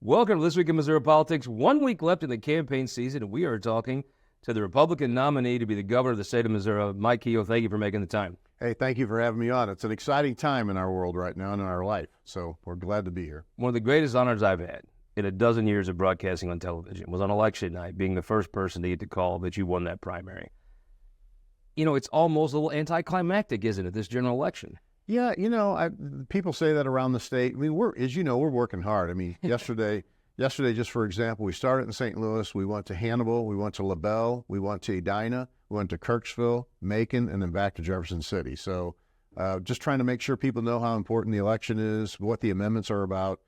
Welcome to This Week in Missouri Politics. 1 week left in the campaign season, and we are talking to the Republican nominee to be the governor of the state of Missouri, Mike Kehoe. Thank you for making the time. Hey, thank you for having me on. It's an exciting time in our world right now and in our life, so we're glad to be here. One of the greatest honors I've had in a dozen years of broadcasting on television was on election night, being the first person to get the call that you won that primary. You know, it's almost a little anticlimactic, isn't it, this general election? Yeah, people say that around the state. I mean, we're working hard. I mean, yesterday, just for example, we started in St. Louis. We went to Hannibal. We went to LaBelle. We went to Edina. We went to Kirksville, Macon, and then back to Jefferson City. So just trying to make sure people know how important the election is, what the amendments are about.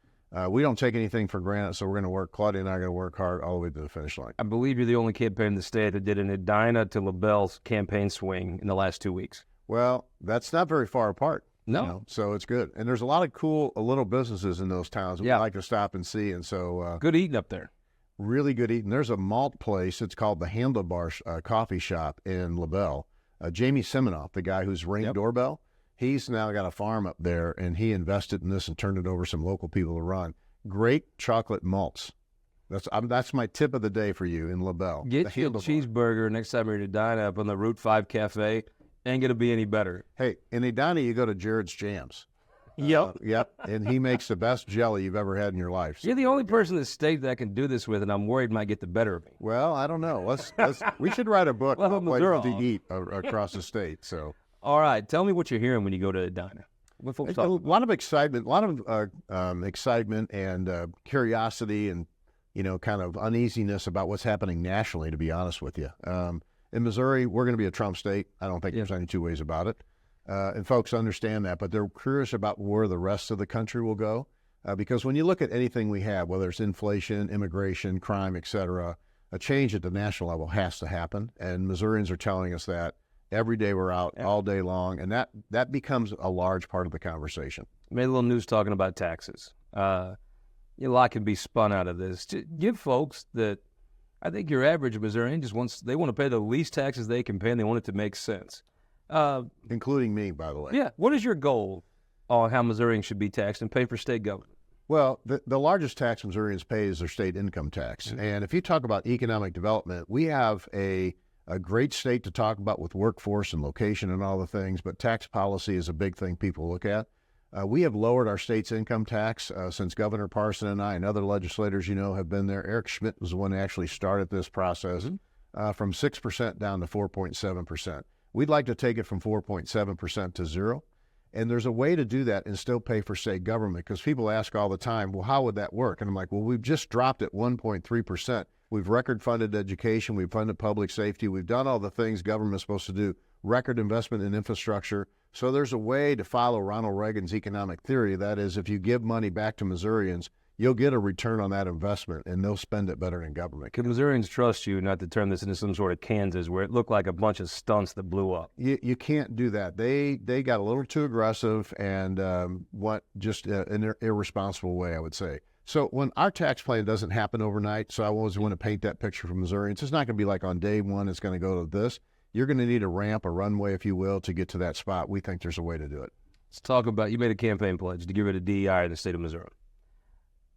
We don't take anything for granted, so we're going to work. Claudia and I are going to work hard all the way to the finish line. I believe you're the only campaign in the state that did an Edina to LaBelle campaign swing in the last 2 weeks. Well, that's not very far apart. No. So it's good. And there's a lot of cool little businesses in those towns we like to stop and see. And so good eating up there. Really good eating. There's a malt place. It's called the Handlebar Coffee Shop in LaBelle. Jamie Siminoff, the guy who's Ring Doorbell, he's now got a farm up there, and he invested in this and turned it over to some local people to run. Great chocolate malts. That's my tip of the day for you in LaBelle. Get your cheeseburger next time you're in Edina up on the Route 5 Cafe. Ain't going to be any better. Hey, in Edina, you go to Jared's Jams. Yep. And he makes the best jelly you've ever had in your life. So. You're the only person in the state that I can do this with, and I'm worried might get the better of me. Well, I don't know. We should write a book on places to eat across the state. So, all right, tell me what you're hearing when you go to Edina. What folks a lot of excitement, and curiosity, and kind of uneasiness about what's happening nationally. To be honest with you. In Missouri, we're going to be a Trump state. I don't think there's any two ways about it. And folks understand that, but they're curious about where the rest of the country will go. Because when you look at anything we have, whether it's inflation, immigration, crime, et cetera, a change at the national level has to happen. And Missourians are telling us that every day we're out, all day long. And that becomes a large part of the conversation. Made a little news talking about taxes. A lot can be spun out of this. Give folks that I think your average Missourian just want to pay the least taxes they can pay, and they want it to make sense. Including me, by the way. Yeah. What is your goal on how Missourians should be taxed and pay for state government? Well, the largest tax Missourians pay is their state income tax. Mm-hmm. And if you talk about economic development, we have a great state to talk about with workforce and location and all the things, but tax policy is a big thing people look at. We have lowered our state's income tax since Governor Parson and I and other legislators, have been there. Eric Schmidt was the one who actually started this process from 6% down to 4.7%. We'd like to take it from 4.7% to 0. And there's a way to do that and still pay for state government, because people ask all the time, well, how would that work? And I'm like, well, we've just dropped it 1.3%. We've record funded education. We've funded public safety. We've done all the things government's supposed to do, record investment in infrastructure. So there's a way to follow Ronald Reagan's economic theory. That is, if you give money back to Missourians, you'll get a return on that investment, and they'll spend it better in government. Can Missourians trust you not to turn this into some sort of Kansas where it looked like a bunch of stunts that blew up? You can't do that. They got a little too aggressive and went just in an irresponsible way, I would say. So when our tax plan doesn't happen overnight, so I always want to paint that picture for Missourians, it's not going to be like on day one it's going to go to this. You're going to need a ramp, a runway, if you will, to get to that spot. We think there's a way to do it. Let's talk about, you made a campaign pledge to get rid of DEI in the state of Missouri.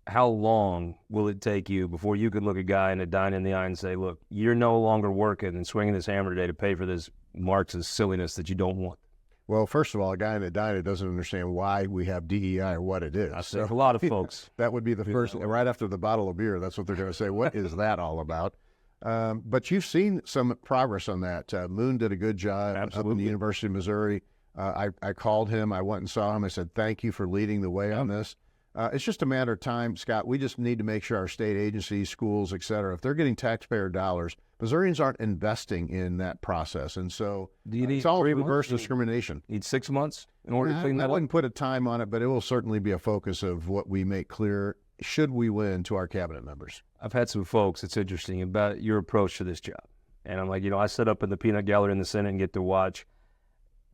How long will it take you before you can look a guy in Edina in the eye and say, look, you're no longer working and swinging this hammer today to pay for this Marxist silliness that you don't want? Well, first of all, a guy in Edina doesn't understand why we have DEI or what it is. I think a lot of folks. That would be the first, right after the bottle of beer, that's what they're going to say. What is that all about? But you've seen some progress on that. Moon did a good job up in the University of Missouri. I called him. I went and saw him. I said, thank you for leading the way on this. It's just a matter of time, Scott. We just need to make sure our state agencies, schools, et cetera, if they're getting taxpayer dollars, Missourians aren't investing in that process. And so it's all reverse discrimination. Need 6 months in order to clean that up? I wouldn't put a time on it, but it will certainly be a focus of what we make clear should we win to our cabinet members. I've had some folks, it's interesting, about your approach to this job. And I'm like, I sit up in the peanut gallery in the Senate and get to watch.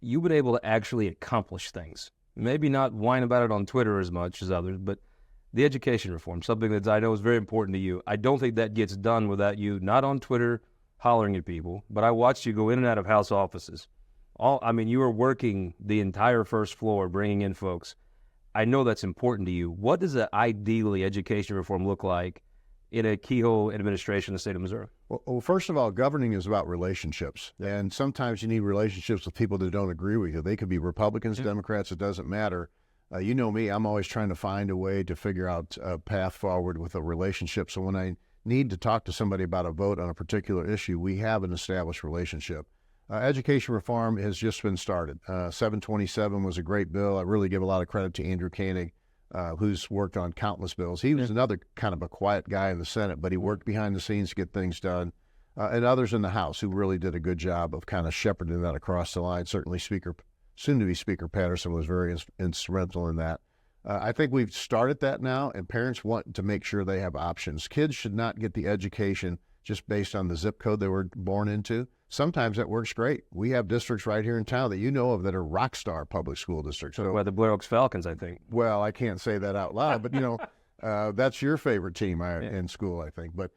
You've been able to actually accomplish things. Maybe not whine about it on Twitter as much as others, but the education reform, something that I know is very important to you. I don't think that gets done without you, not on Twitter hollering at people, but I watched you go in and out of House offices. You were working the entire first floor, bringing in folks. I know that's important to you. What does ideally education reform look like in a Kehoe administration in the state of Missouri? Well, first of all, governing is about relationships. And sometimes you need relationships with people that don't agree with you. They could be Republicans, Democrats, it doesn't matter. You know me, I'm always trying to find a way to figure out a path forward with a relationship. So when I need to talk to somebody about a vote on a particular issue, we have an established relationship. Education reform has just been started. 727 was a great bill. I really give a lot of credit to Andrew Koenig, who's worked on countless bills. He was another kind of a quiet guy in the Senate, but he worked behind the scenes to get things done. And others in the House who really did a good job of kind of shepherding that across the line. Certainly soon-to-be Speaker Patterson was very instrumental in that. I think we've started that now, and parents want to make sure they have options. Kids should not get the education just based on the zip code they were born into. Sometimes that works great. We have districts right here in town that you know of that are rock star public school districts. So, well, the Blair Oaks Falcons, I think. Well, I can't say that out loud, but, you know, that's your favorite team in school, I think. But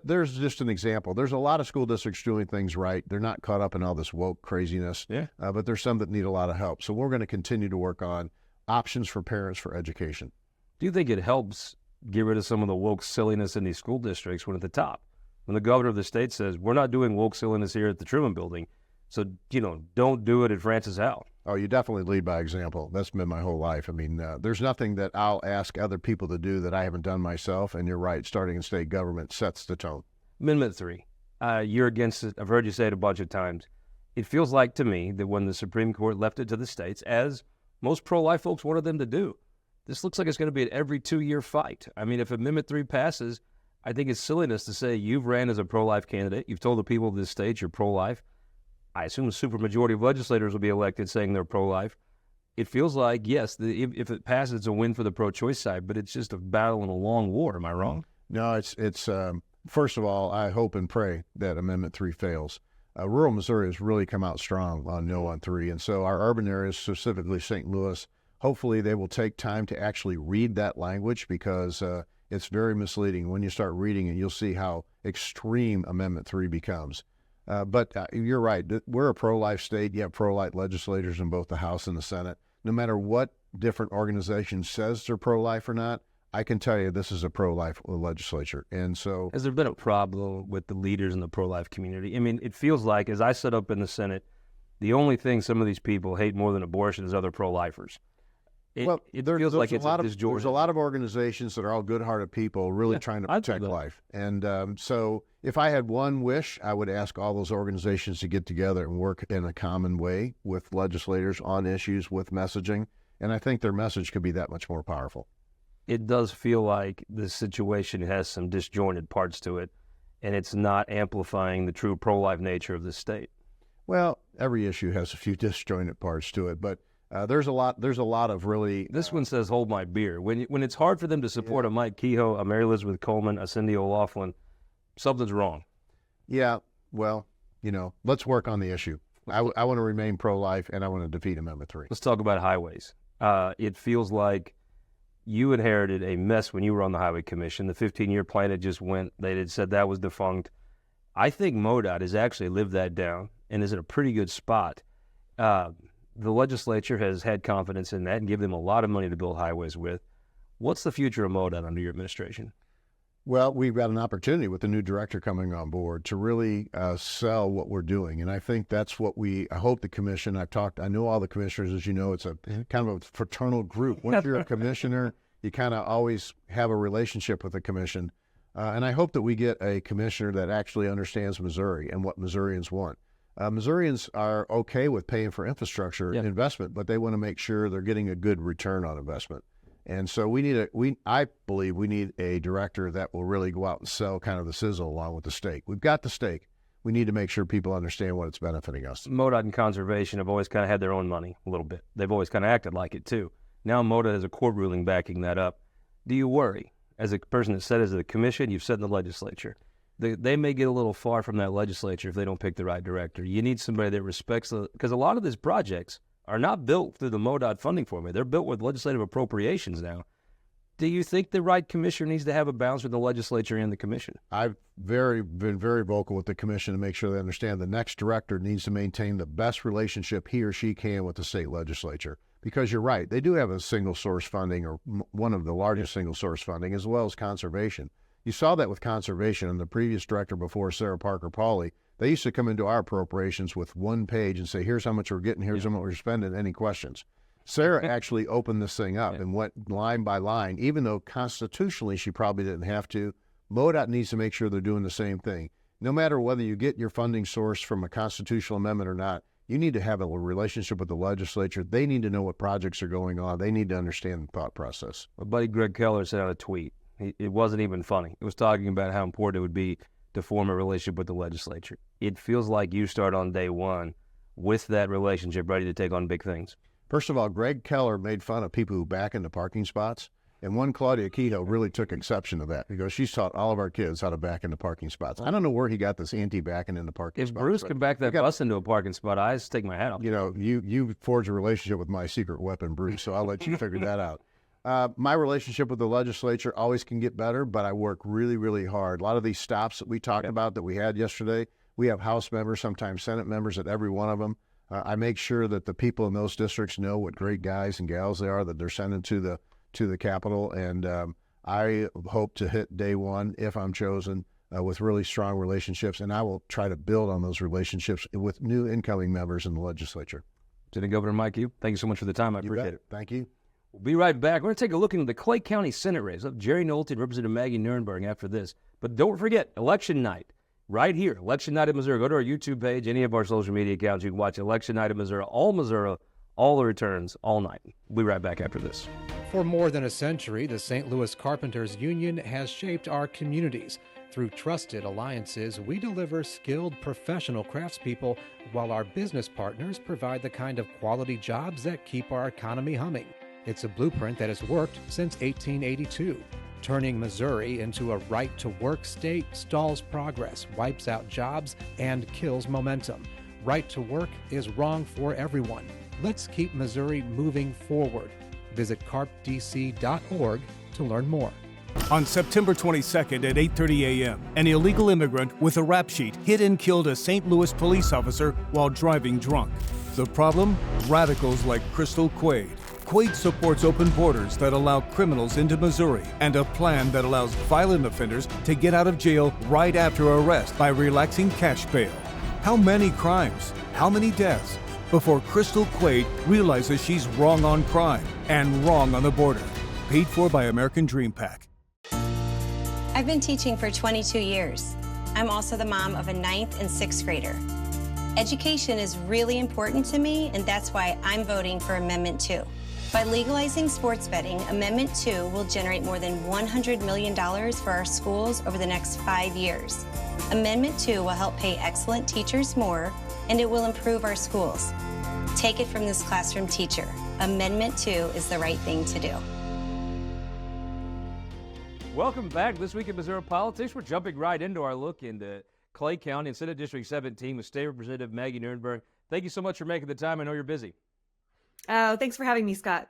there's just an example. There's a lot of school districts doing things right. They're not caught up in all this woke craziness, but there's some that need a lot of help. So we're going to continue to work on options for parents for education. Do you think it helps get rid of some of the woke silliness in these school districts when at the top? When the governor of the state says, we're not doing woke silliness here at the Truman Building, so, you know, don't do it at Francis Howell. Oh, you definitely lead by example. That's been my whole life. I mean, there's nothing that I'll ask other people to do that I haven't done myself, and you're right, starting in state government sets the tone. Amendment 3, you're against it. I've heard you say it a bunch of times. It feels like to me that when the Supreme Court left it to the states, as most pro-life folks wanted them to do, this looks like it's going to be an every 2-year fight. I mean, if Amendment 3 passes, I think it's silliness to say you've ran as a pro-life candidate. You've told the people of this state you're pro-life. I assume a supermajority of legislators will be elected saying they're pro-life. It feels like, yes, if it passes, it's a win for the pro-choice side, but it's just a battle and a long war. Am I wrong? No, it's first of all, I hope and pray that Amendment 3 fails. Rural Missouri has really come out strong on No on 3, and so our urban areas, specifically St. Louis, hopefully they will take time to actually read that language because it's very misleading. When you start reading it, you'll see how extreme Amendment 3 becomes. But you're right. We're a pro-life state. You have pro-life legislators in both the House and the Senate. No matter what different organization says they're pro-life or not, I can tell you this is a pro-life legislature. And so, has there been a problem with the leaders in the pro-life community? I mean, it feels like, as I sit up in the Senate, the only thing some of these people hate more than abortion is other pro-lifers. It feels like it's a disjointed. There's a lot of organizations that are all good-hearted people really trying to protect life. And so if I had one wish, I would ask all those organizations to get together and work in a common way with legislators on issues with messaging. And I think their message could be that much more powerful. It does feel like the situation has some disjointed parts to it, and it's not amplifying the true pro-life nature of the state. Well, every issue has a few disjointed parts to it, but there's a lot of really. This one says, "Hold my beer." When it's hard for them to support a Mike Kehoe, a Mary Elizabeth Coleman, a Cindy O'Loughlin, something's wrong. Yeah, well, you know, let's work on the issue. I want to remain pro-life, and I want to defeat Amendment 3. Let's talk about highways. It feels like you inherited a mess when you were on the Highway Commission. The 15-year plan had just went. They had said that was defunct. I think MoDOT has actually lived that down and is in a pretty good spot. The legislature has had confidence in that and give them a lot of money to build highways with. What's the future of MoDOT under your administration? Well, we've got an opportunity with the new director coming on board to really sell what we're doing. And I think that's what I hope the commission, I know all the commissioners, as you know, it's a kind of a fraternal group. Once you're a commissioner, you kind of always have a relationship with the commission. And I hope that we get a commissioner that actually understands Missouri and what Missourians want. Missourians are okay with paying for infrastructure investment, but they want to make sure they're getting a good return on investment. And so I believe we need a director that will really go out and sell kind of the sizzle along with the steak. We've got the steak. We need to make sure people understand what it's benefiting us. MoDOT and conservation have always kind of had their own money a little bit. They've always kind of acted like it too. Now MoDOT has a court ruling backing that up. Do you worry, as a person that sat as a commission, you've sat in the legislature, they may get a little far from that legislature if they don't pick the right director. You need somebody that respects because a lot of these projects are not built through the MoDOT funding formula. They're built with legislative appropriations now. Do you think the right commissioner needs to have a balance with the legislature and the commission? I've been very vocal with the commission to make sure they understand the next director needs to maintain the best relationship he or she can with the state legislature. because you're right. They do have a single source funding, or one of the largest single source funding, as well as conservation. You saw that with conservation, and the previous director before, Sarah Parker Pauley, they used to come into our appropriations with one page and say, here's how much we're getting, here's how much we're spending, any questions? Sarah actually opened this thing up and went line by line, even though constitutionally she probably didn't have to. MoDOT needs to make sure they're doing the same thing. No matter whether you get your funding source from a constitutional amendment or not, you need to have a relationship with the legislature. They need to know what projects are going on. They need to understand the thought process. My buddy Greg Keller sent out a tweet. It wasn't even funny. It was talking about how important it would be to form a relationship with the legislature. It feels like you start on day one with that relationship ready to take on big things. First of all, Greg Keller made fun of people who back into parking spots. And one Claudia Kehoe really took exception to that because she's taught all of our kids how to back into parking spots. I don't know where he got this anti-backing into parking spots. If Bruce can back that bus into a parking spot, I just take my hat off. You know, you forged a relationship with my secret weapon, Bruce, so I'll let you figure that out. My relationship with the legislature always can get better, but I work really, really hard. A lot of these stops that we talked about that we had yesterday, we have House members, sometimes Senate members at every one of them. I make sure that the people in those districts know what great guys and gals they are that they're sending to the Capitol, and I hope to hit day one, if I'm chosen, with really strong relationships, and I will try to build on those relationships with new incoming members in the legislature. Lieutenant Governor Mike Kehoe, thank you so much for the time. I appreciate it. Thank you. We'll be right back. We're going to take a look into the Clay County Senate race of Jerry Nolte and Representative Maggie Nurrenbern after this. But don't forget, election night, right here, Election Night in Missouri. Go to our YouTube page, any of our social media accounts. You can watch Election Night in Missouri, all the returns, all night. We'll be right back after this. For more than a century, the St. Louis Carpenters Union has shaped our communities. Through trusted alliances, we deliver skilled professional craftspeople while our business partners provide the kind of quality jobs that keep our economy humming. It's a blueprint that has worked since 1882. Turning Missouri into a right-to-work state stalls progress, wipes out jobs, and kills momentum. Right to work is wrong for everyone. Let's keep Missouri moving forward. Visit carpdc.org to learn more. On September 22nd at 8:30 a.m., an illegal immigrant with a rap sheet hit and killed a St. Louis police officer while driving drunk. The problem? Radicals like Crystal Quaid. Quaid supports open borders that allow criminals into Missouri and a plan that allows violent offenders to get out of jail right after arrest by relaxing cash bail. How many crimes? How many deaths? Before Crystal Quaid realizes she's wrong on crime and wrong on the border. Paid for by American Dream Pack. I've been teaching for 22 years. I'm also the mom of a 9th and 6th grader. Education is really important to me, and that's why I'm voting for Amendment 2. By legalizing sports betting, Amendment 2 will generate more than $100 million for our schools over the next 5 years. Amendment 2 will help pay excellent teachers more, and it will improve our schools. Take it from this classroom teacher. Amendment 2 is the right thing to do. Welcome back. This week in Missouri politics, we're jumping right into our look into Clay County and Senate District 17 with State Representative Maggie Nurrenbern. Thank you so much for making the time. I know you're busy. Oh, thanks for having me, Scott.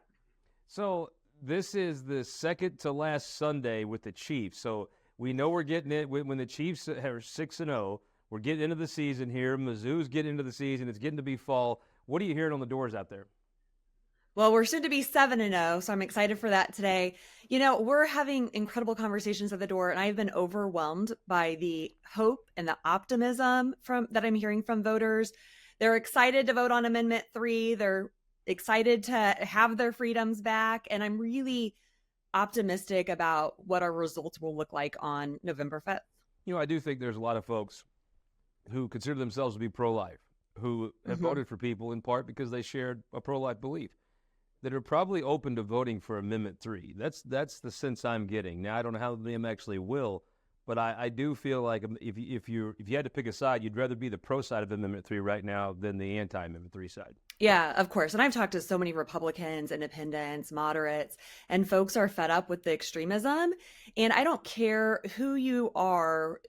So this is the second to last Sunday with the Chiefs. So we know we're getting it when the Chiefs are 6-0. We're getting into the season here. Mizzou's getting into the season. It's getting to be fall. What are you hearing on the doors out there? Well, we're soon to be 7-0, so I'm excited for that today. You know, we're having incredible conversations at the door, and I've been overwhelmed by the hope and the optimism that I'm hearing from voters. They're excited to vote on Amendment 3. They're excited to have their freedoms back, and I'm really optimistic about what our results will look like on November 5th. You know, I do think there's a lot of folks who consider themselves to be pro-life, who have voted for people in part because they shared a pro-life belief, that are probably open to voting for Amendment 3. That's the sense I'm getting. Now, I don't know how them actually will, but I do feel like if you had to pick a side, you'd rather be the pro side of Amendment 3 right now than the anti-Amendment 3 side. Yeah, of course. And I've talked to so many Republicans, independents, moderates, and folks are fed up with the extremism. And I don't care who you are.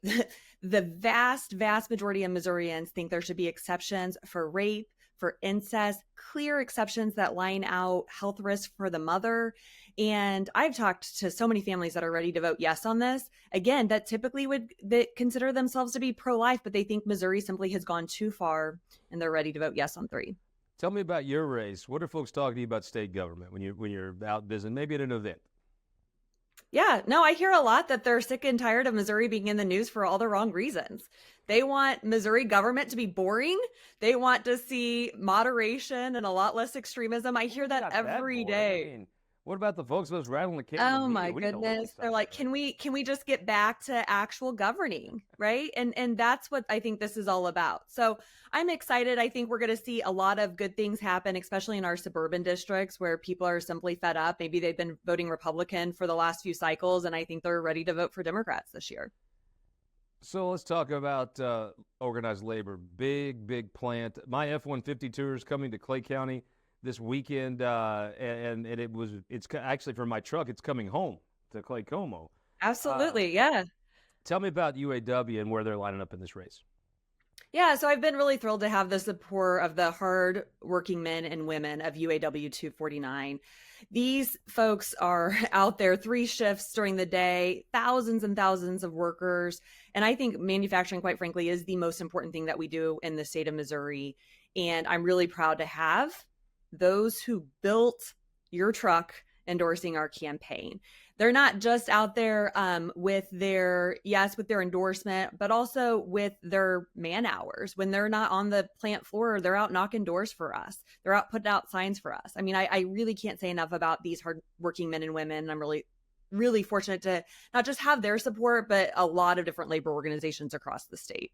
The vast, vast majority of Missourians think there should be exceptions for rape, for incest, clear exceptions that line out health risks for the mother. And I've talked to so many families that are ready to vote yes on this. Again, that typically that consider themselves to be pro-life, but they think Missouri simply has gone too far and they're ready to vote yes on 3. Tell me about your race. What are folks talking to you about state government when you're out visiting, maybe at an event? Yeah, no, I hear a lot that they're sick and tired of Missouri being in the news for all the wrong reasons. They want Missouri government to be boring. They want to see moderation and a lot less extremism. I hear that Not every boring. day. I mean, what about the folks that was rattling the cage? Oh my goodness. They're like, can we just get back to actual governing, right? And that's what I think this is all about. So I'm excited. I think we're going to see a lot of good things happen, especially in our suburban districts where people are simply fed up. Maybe they've been voting Republican for the last few cycles, and I think they're ready to vote for Democrats this year. So let's talk about organized labor. Big plant. My F-150 tour is coming to Clay County this weekend, and it's actually for my truck. It's coming home to Clay Como. Absolutely, yeah. Tell me about UAW and where they're lining up in this race. Yeah, so I've been really thrilled to have the support of the hard working men and women of UAW 249. These folks are out there 3 shifts during the day, thousands and thousands of workers. And I think manufacturing, quite frankly, is the most important thing that we do in the state of Missouri. And I'm really proud to have those who built your truck endorsing our campaign. They're not just out there with their endorsement, but also with their man hours. When they're not on the plant floor, they're out knocking doors for us. They're out putting out signs for us. I mean, I really can't say enough about these hardworking men and women. I'm really fortunate to not just have their support, but a lot of different labor organizations across the state.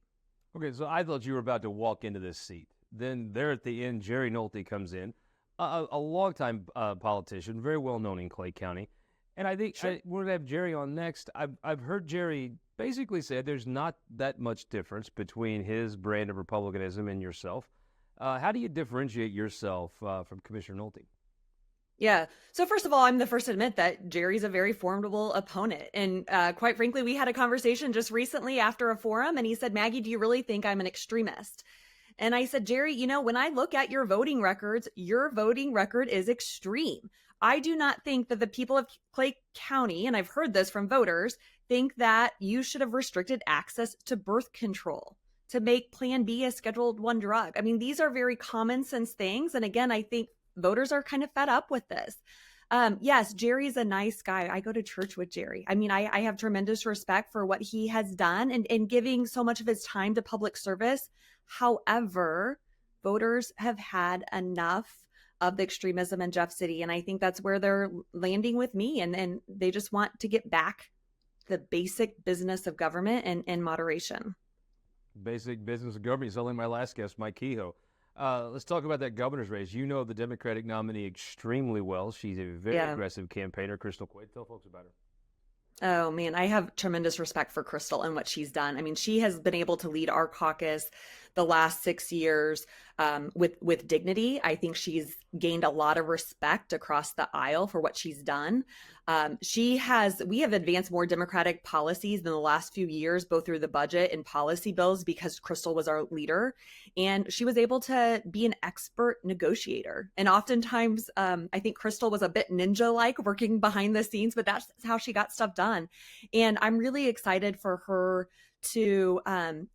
Okay, so I thought you were about to walk into this seat. Then there at the end, Jerry Nolte comes in, a longtime politician, very well known in Clay County. And I think we're going to have Jerry on next. I've heard Jerry basically say there's not that much difference between his brand of Republicanism and yourself. How do you differentiate yourself from Commissioner Nolte? Yeah. So first of all, I'm the first to admit that Jerry's a very formidable opponent. And quite frankly, we had a conversation just recently after a forum, and he said, Maggie, do you really think I'm an extremist? And I said, Jerry, when I look at your voting records, your voting record is extreme. I do not think that the people of Clay County, and I've heard this from voters, think that you should have restricted access to birth control, to make Plan B a Scheduled I drug. I mean, these are very common sense things. And again, I think voters are kind of fed up with this. Yes, Jerry's a nice guy. I go to church with Jerry. I mean, I have tremendous respect for what he has done and giving so much of his time to public service. However, voters have had enough of the extremism in Jeff City. And I think that's where they're landing with me. And they just want to get back the basic business of government and moderation. Basic business of government. He's only my last guest, Mike Kehoe. Let's talk about that governor's race. You know the Democratic nominee extremely well. She's a very aggressive campaigner, Crystal Quaid. Tell folks about her. Oh, man, I have tremendous respect for Crystal and what she's done. I mean, she has been able to lead our caucus the last 6 years with dignity. I think she's gained a lot of respect across the aisle for what she's done. We have advanced more Democratic policies in the last few years, both through the budget and policy bills, because Crystal was our leader. And she was able to be an expert negotiator. And oftentimes, I think Crystal was a bit ninja-like working behind the scenes, but that's how she got stuff done. And I'm really excited for her to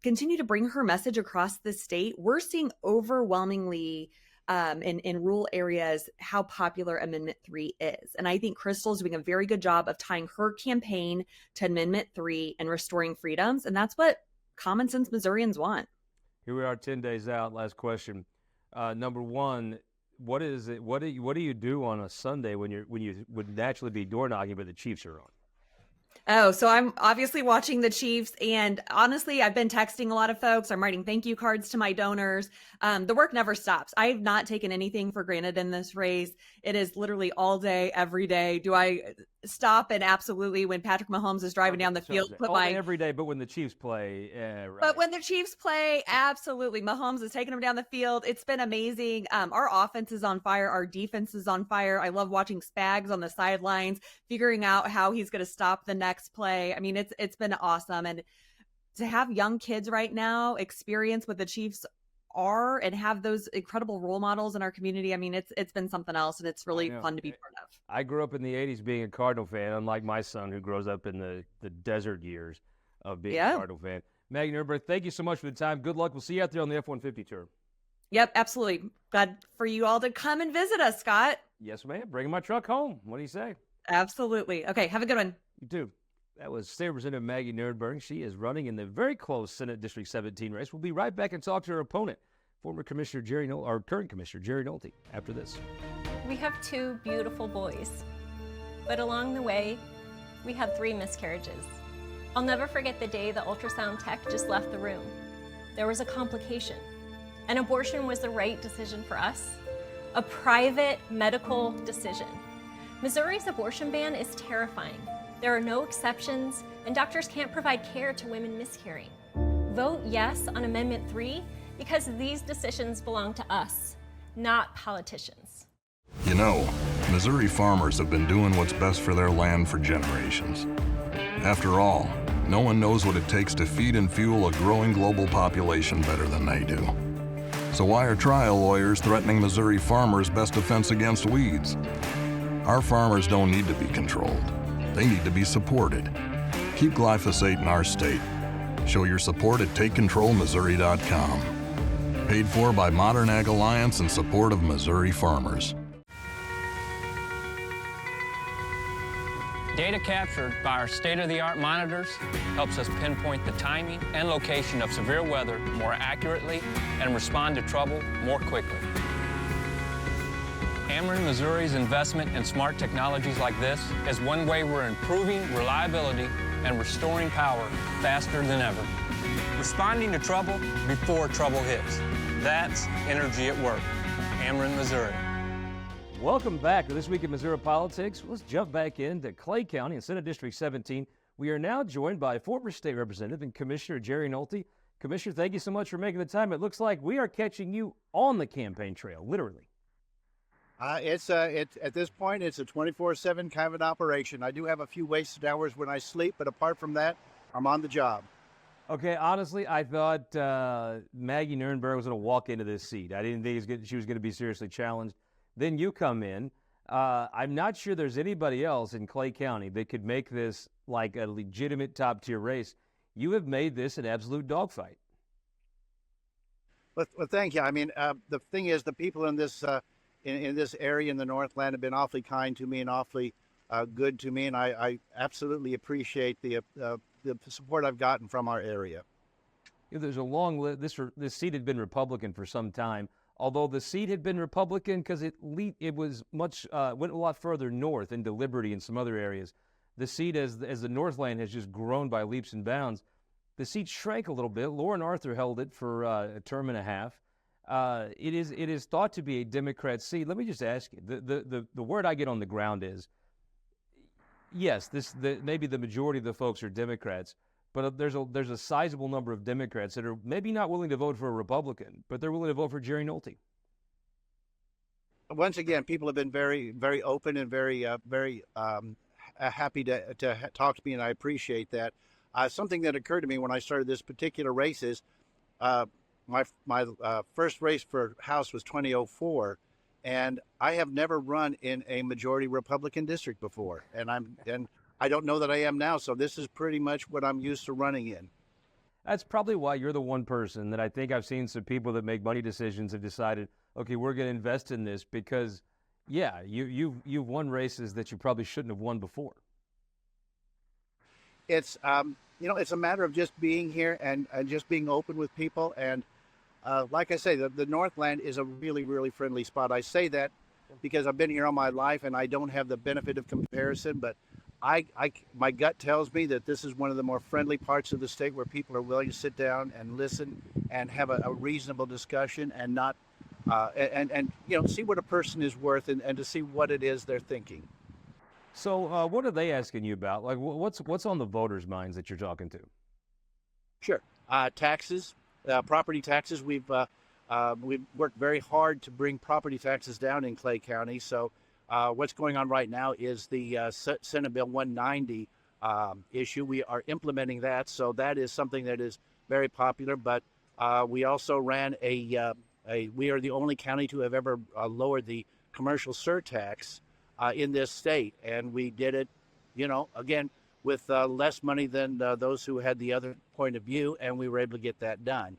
continue to bring her message across the state. We're seeing overwhelmingly in rural areas how popular Amendment 3 is. And I think Crystal's doing a very good job of tying her campaign to Amendment 3 and restoring freedoms. And that's what common sense Missourians want. Here we are 10 days out. Last question. Number one, what is it? What do you do on a Sunday when you would naturally be door knocking, but the Chiefs are on? Oh, so I'm obviously watching the Chiefs, and honestly, I've been texting a lot of folks. I'm writing thank you cards to my donors. The work never stops. I've not taken anything for granted in this race. It is literally all day, every day. Do I stop? And absolutely, when Patrick Mahomes is driving down the field, every day, but when the Chiefs play, right. But when the Chiefs play, absolutely, Mahomes is taking them down the field. It's been amazing. Our offense is on fire. Our defense is on fire. I love watching Spags on the sidelines, figuring out how he's going to stop the next play. I mean, it's been awesome. And to have young kids right now experience what the Chiefs are and have those incredible role models in our community, I mean, it's been something else, and it's really fun to be part of. I grew up in the 80s being a Cardinal fan, unlike my son who grows up in the desert years of being a Cardinal fan. Maggie Nurrenbern, thank you so much for the time. Good luck. We'll see you out there on the F-150 tour. Yep, absolutely. Glad for you all to come and visit us, Scott. Yes, ma'am. Bringing my truck home. What do you say? Absolutely. Okay, have a good one. You do. That was State Representative Maggie Nurrenbern. She is running in the very close Senate District 17 race. We'll be right back and talk to her opponent, former Commissioner Jerry Nolte, or current Commissioner Jerry Nolte, after this. We have 2 beautiful boys, but along the way, we had 3 miscarriages. I'll never forget the day the ultrasound tech just left the room. There was a complication. An abortion was the right decision for us, a private medical decision. Missouri's abortion ban is terrifying. There are no exceptions, and doctors can't provide care to women miscarrying. Vote yes on Amendment 3 because these decisions belong to us, not politicians. You know, Missouri farmers have been doing what's best for their land for generations. After all, no one knows what it takes to feed and fuel a growing global population better than they do. So why are trial lawyers threatening Missouri farmers' best defense against weeds? Our farmers don't need to be controlled. They need to be supported. Keep glyphosate in our state. Show your support at TakeControlMissouri.com. Paid for by Modern Ag Alliance in support of Missouri farmers. Data captured by our state-of-the-art monitors helps us pinpoint the timing and location of severe weather more accurately and respond to trouble more quickly. Ameren Missouri's investment in smart technologies like this is one way we're improving reliability and restoring power faster than ever. Responding to trouble before trouble hits. That's energy at work. Ameren, Missouri. Welcome back to This Week in Missouri Politics. Let's jump back into Clay County in Senate District 17. We are now joined by former State Representative and Commissioner Jerry Nolte. Commissioner, thank you so much for making the time. It looks like we are catching you on the campaign trail, literally. It's at this point, it's a 24/7 kind of an operation. I do have a few wasted hours when I sleep, but apart from that, I'm on the job. Okay, honestly, I thought Maggie Nurrenbern was going to walk into this seat. I didn't think she was going to be seriously challenged. Then you come in. I'm not sure there's anybody else in Clay County that could make this like a legitimate top-tier race. You have made this an absolute dogfight. Well, thank you. I mean, the thing is, the people in this in this area in the Northland have been awfully kind to me and awfully good to me, and I absolutely appreciate the support I've gotten from our area. There's a long list. This seat had been Republican for some time. Although the seat had been Republican because it was much went a lot further north into Liberty and some other areas. The seat, as the Northland has just grown by leaps and bounds, the seat shrank a little bit. Lauren Arthur held it for a term and a half. It is thought to be a Democrat seat. Let me just ask you: the word I get on the ground is, yes, maybe the majority of the folks are Democrats. But there's a sizable number of Democrats that are maybe not willing to vote for a Republican, but they're willing to vote for Jerry Nolte. Once again, people have been very, very open and very happy to talk to me, and I appreciate that. Something that occurred to me when I started this particular race is my first race for House was 2004, and I have never run in a majority Republican district before, and I don't know that I am now, so this is pretty much what I'm used to running in. That's probably why you're the one person that I think I've seen some people that make money decisions have decided, okay, we're going to invest in this because, yeah, you've won races that you probably shouldn't have won before. It's it's a matter of just being here and just being open with people. And like I say, the Northland is a really, really friendly spot. I say that because I've been here all my life and I don't have the benefit of comparison, but my gut tells me that this is one of the more friendly parts of the state where people are willing to sit down and listen and have a reasonable discussion and not and see what a person is worth and to see what it is they're thinking. So what are they asking you about? Like what's on the voters' minds that you're talking to? Sure, taxes, property taxes. We've worked very hard to bring property taxes down in Clay County. So. What's going on right now is the Senate Bill 190 issue. We are implementing that, so that is something that is very popular. But we also ran we are the only county to have ever lowered the commercial surtax in this state, and we did it, again with less money than those who had the other point of view, and we were able to get that done.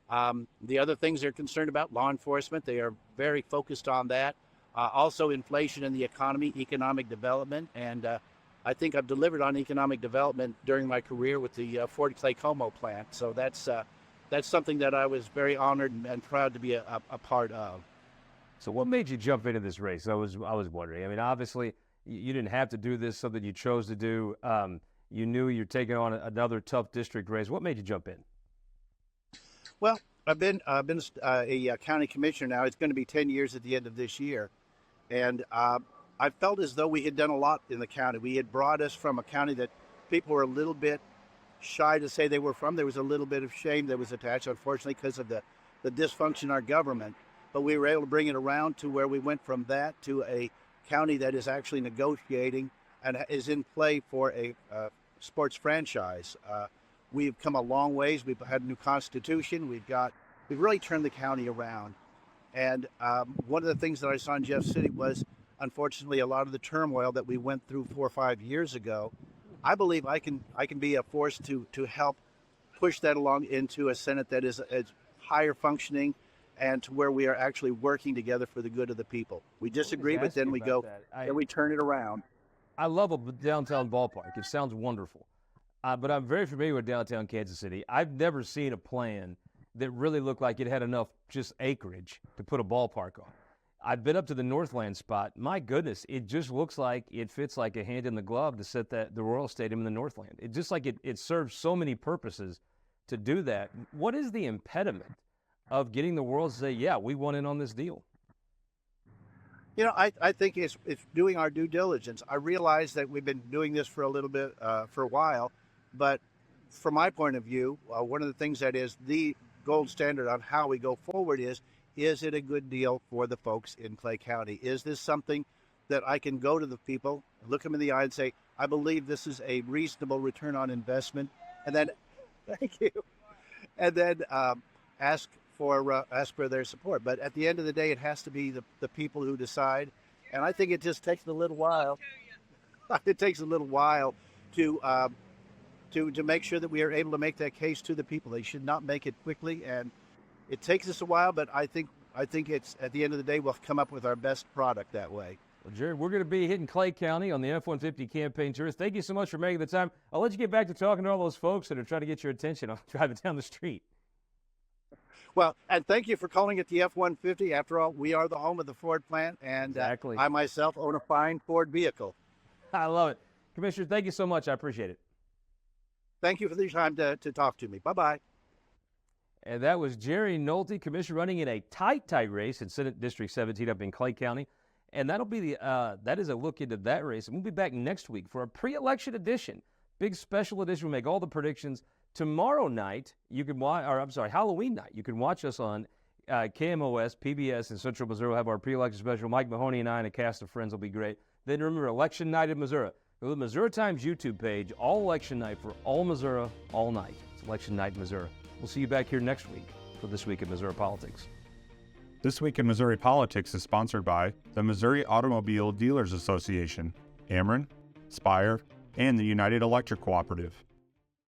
The other things they're concerned about, law enforcement, they are very focused on that. Also inflation in the economy, economic development, and I think I've delivered on economic development during my career with the Ford Clay Como plant. So that's something that I was very honored and proud to be a part of. So what made you jump into this race? I was wondering. I mean, obviously, you didn't have to do this, something you chose to do. You knew you're taking on another tough district race. What made you jump in? Well, I've been a county commissioner now. It's going to be 10 years at the end of this year. And I felt as though we had done a lot in the county. We had brought us from a county that people were a little bit shy to say they were from. There was a little bit of shame that was attached, unfortunately, because of the dysfunction in our government. But we were able to bring it around to where we went from that to a county that is actually negotiating and is in play for a sports franchise. We've come a long ways. We've had a new constitution. We've really turned the county around. And one of the things that I saw in Jeff City was, unfortunately, a lot of the turmoil that we went through 4 or 5 years ago. I believe I can be a force to help push that along into a Senate that is higher functioning and to where we are actually working together for the good of the people. We disagree, but then we go and we turn it around. I love a downtown ballpark. It sounds wonderful. But I'm very familiar with downtown Kansas City. I've never seen a plan that really looked like it had enough just acreage to put a ballpark on. I've been up to the Northland spot. My goodness, it just looks like it fits like a hand in the glove to set the Royal Stadium in the Northland. It just like it serves so many purposes to do that. What is the impediment of getting the world to say, yeah, we want in on this deal? You know, I think it's doing our due diligence. I realize that we've been doing this for a little bit, for a while, but from my point of view, one of the things that is the gold standard on how we go forward is it a good deal for the folks in Clay County? Is this something that I can go to the people, look them in the eye and say, I believe this is a reasonable return on investment, and then, thank you, and then ask for their support. But at the end of the day, it has to be the people who decide, and I think it just takes a little while. It takes a little while to make sure that we are able to make that case to the people. They should not make it quickly, and it takes us a while, but I think it's at the end of the day we'll come up with our best product that way. Well, Jerry, we're going to be hitting Clay County on the F-150 campaign tour. Thank you so much for making the time. I'll let you get back to talking to all those folks that are trying to get your attention on driving down the street. Well, and thank you for calling it the F-150. After all, we are the home of the Ford plant, and exactly. I myself own a fine Ford vehicle. I love it. Commissioner, thank you so much. I appreciate it. Thank you for the time to talk to me. Bye-bye. And that was Jerry Nolte, Commissioner, running in a tight race in Senate District 17 up in Clay County. And that'll be that is a look into that race. And we'll be back next week for a pre-election edition, big special edition. We'll make all the predictions. Tomorrow night, Halloween night, you can watch us on KMOS, PBS in Central Missouri. We'll have our pre-election special. Mike Mahoney and I and a cast of friends will be great. Then remember, Election Night in Missouri. Go to the Missouri Times YouTube page, all election night for all Missouri, all night. It's Election Night in Missouri. We'll see you back here next week for This Week in Missouri Politics. This Week in Missouri Politics is sponsored by the Missouri Automobile Dealers Association, Ameren, Spire, and the United Electric Cooperative.